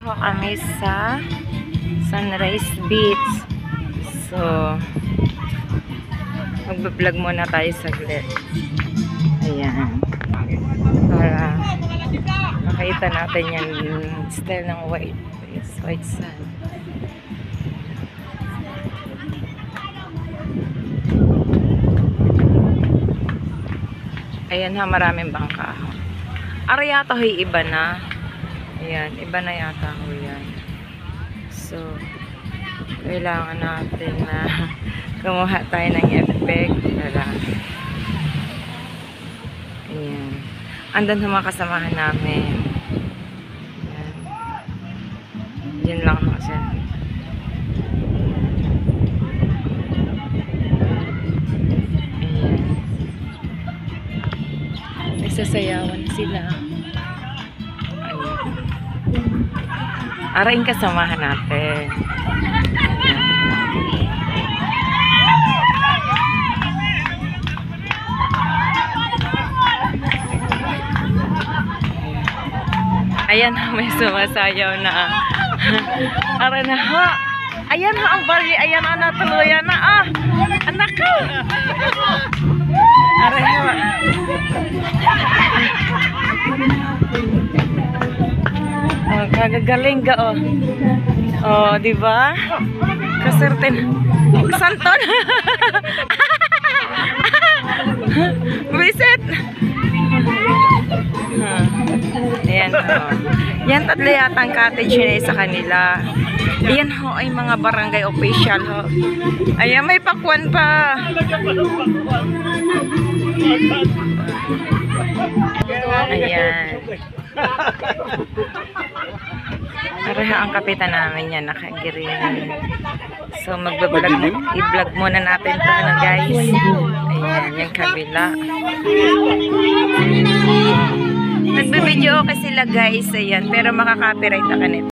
Kami sa Sunrise Beach. So, magbablog muna tayo saglit. Ayan. Para makita natin yung style ng white sand. Ayan ha, maraming bangka. Yata ho'y iba na. Ayan, iba na yata ho yan. So, kailangan natin na kumuha tayo ng effect. Ayan. Andan sa mga kasamahan namin. Ayan. Yan lang ho siya. Ayan. Nagsasayawan sila. Araing kasamahan natin. Ayan, may sumasayaw na. Ara na ha. Ayan ha, ang bali. Ayan ha, natuluyan na. Anak ko. Ara ha. Oh, kagagaling ka, oh. Oh, di ba? Kasertin. Santon. Visit. Ayan, oh. Yan, tatlo yata ang cottage na sa kanila. Ayan, ho, ay mga barangay official, ho. Ayan, may pakwan pa. Ayan. Araha ang kapitan namin yan, nakagirin. So, i-vlog muna natin ito, ano, guys. Ayan, yung kabila. Nagbibideo kasi sila, guys. Ayan, pero makaka-copyright ako nito.